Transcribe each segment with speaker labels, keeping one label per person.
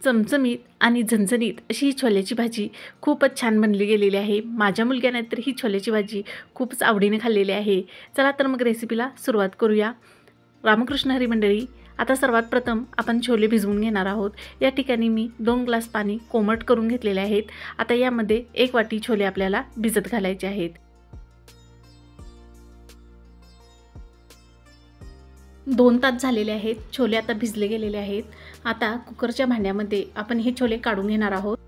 Speaker 1: चमचमीत आणि झणझणीत अशी ही छोल्याची भाजी खूपच छान बनली गेलेली आहे। माझ्या मुलग्याने तर ही छोल्याची भाजी खूपच आवडीने खाल्लेली आहे। चला तर मग रेसिपीला सुरुवात करूया। रामकृष्ण हरी मंडळी, आता सर्वात प्रथम आपण छोले भिजवून घेणार आहोत। या ठिकाणी मी 2 ग्लास पाणी कोमट करून घेतलेले आहेत। आता यामध्ये 1 वाटी छोले आपल्याला भिजत घालायचे आहेत। 2 तास झालेले आहेत। छोले आता भिजले गेलेले आहेत। आता कुकरच्या भांड्यामध्ये आपण हे छोले काढून घेणार आहोत।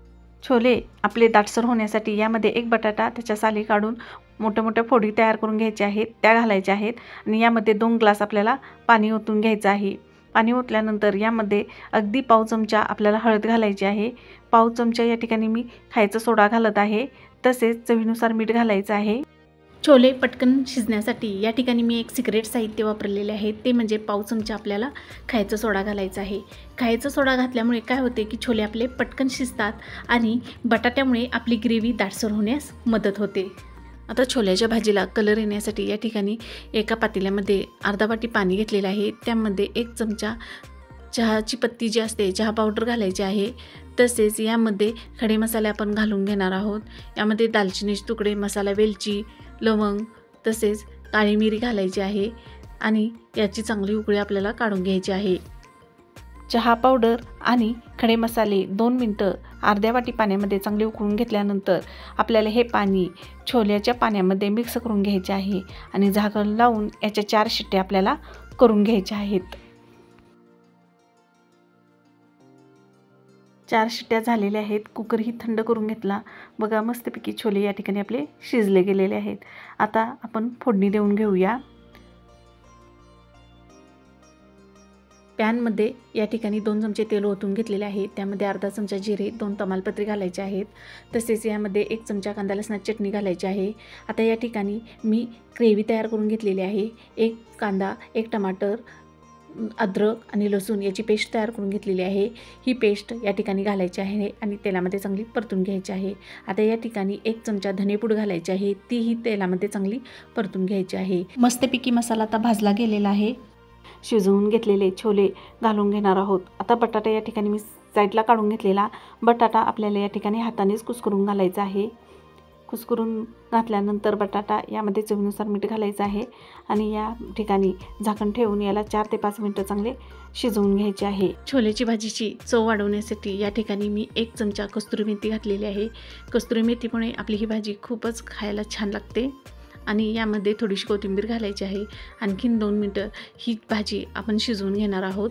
Speaker 1: छोले आपले दाटसर होण्यासाठी यामध्ये 1 बटाटा त्याच्या साली काढून मोठ्या फोडी तयार करून घ्यायच्या आहेत, त्या घालायच्या आहेत आणि यामध्ये 2 ग्लास आपल्याला पाणी ओतून घ्यायचं आहे। पाणी ओतल्यानंतर यामध्ये अगदी पाव चमचा आपल्याला हळद घालायची आहे। पाव चमचा या ठिकाणी मी खायचा सोडा घालत आहे, तसेच चवीनुसार मीठ घालायचं आहे। छोले पटकन शिजण्यासाठी या ठिकाणी मी एक सिक्रेट साहित्य वापरलेले आहे, ते म्हणजे पाव चमचा आपल्याला खायचा सोडा घालायचा आहे। खायचा सोडा घातल्यामुळे काय होते की छोले आपले पटकन शिजतात आणि बटाट्यामुळे आपली ग्रेव्ही दाटसर होण्यास मदत होते। आता छोल्याच्या भाजीला कलर येण्यासाठी या ठिकाणी एका पातेल्यामध्ये अर्धा वाटी पाणी घेतलेलं आहे। त्यामध्ये 1 चमचा चहाची पत्ती जी असते, चहा पावडर घालायची आहे। तसेच यामध्ये खडे मसाले आपण घालून घेणार आहोत। यामध्ये दालचिनीचे तुकडे, मसाला वेलची, लवंग तसेच काळी मिरी घालायची आहे आणि याची चांगली उकळी आपल्याला काढून घ्यायची आहे। चहा पावडर आणि खडे मसाले 2 मिनिटं अर्ध्या वाटी पाण्यामध्ये चांगले उकळून घेतल्यानंतर आपल्याला हे पाणी छोल्याच्या पाण्यामध्ये मिक्स करून घ्यायचे आहे आणि झाकण लावून याच्या 4 शिट्ट्या आपल्याला करून घ्यायच्या आहेत। 4 शिट्ट्या झालेल्या आहेत। कुकरही थंड करून घेतला। बघा मस्तपैकी छोले या ठिकाणी आपले शिजले गेलेले आहेत। आता आपण फोडणी देऊन घेऊया। पॅनमध्ये या ठिकाणी 2 चमचे तेल ओतून घेतलेले आहे। त्यामध्ये अर्धा चमचा जिरे, 2 तमालपत्री घालायचे आहेत। तसेच यामध्ये 1 चमचा कांदा लसणाची चटणी घालायची आहे। आता या ठिकाणी मी ग्रेव्ही तयार करून घेतलेली आहे। 1 कांदा, 1 टमाटर, अद्रक आणि लसूण याची पेस्ट तयार करून घेतलेली आहे। ही पेस्ट या ठिकाणी घालायची आहे आणि तेलामध्ये चांगली परतून घ्यायची आहे। आता या ठिकाणी 1 चमचा धनेपूड घालायची आहे, तीही तेलामध्ये चांगली परतून घ्यायची आहे। मस्तपैकी मसाला आता भाजला गेलेला आहे। शिजवून घेतलेले छोले घालून घेणार आहोत। आता बटाटा या ठिकाणी मी साईडला काढून घेतलेला बटाटा आपल्याला या ठिकाणी हातानेच कुस्करून घालायचा आहे। कुस्करून घातल्यानंतर बटाटा यामध्ये चवीनुसार मीठ घालायचं आहे आणि या ठिकाणी झाकण ठेवून याला 4 ते 5 मिनिटं चांगले शिजवून घ्यायचे आहे। छोल्याची भाजीची चव वाढवण्यासाठी या ठिकाणी मी 1 चमचा कस्तुरी मेथी घातलेली आहे। कस्तुरी मेथीमुळे आपली ही भाजी खूपच खायला छान लागते आणि यामध्ये थोडीशी कोथिंबीर घालायची आहे। आणखीन 2 मिनिटं ही भाजी आपण शिजवून घेणार आहोत।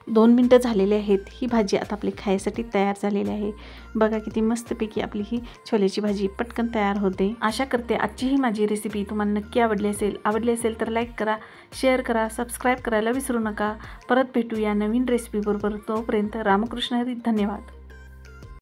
Speaker 1: 2 मिनिटं झालेले आहेत। ही भाजी आता आपली खायसाठी तयार झालेली आहे। बघा किती मस्तपैकी आपली ही छोल्याची भाजी पटकन तयार होते। आशा करते आजची ही माझी रेसिपी तुम्हाला नक्की आवडली असेल तर लाईक करा, शेअर करा, सबस्क्राईब करायला विसरू नका। परत भेटूया नवीन रेसिपी बरोबर। तोपर्यंत रामकृष्ण हरी। धन्यवाद।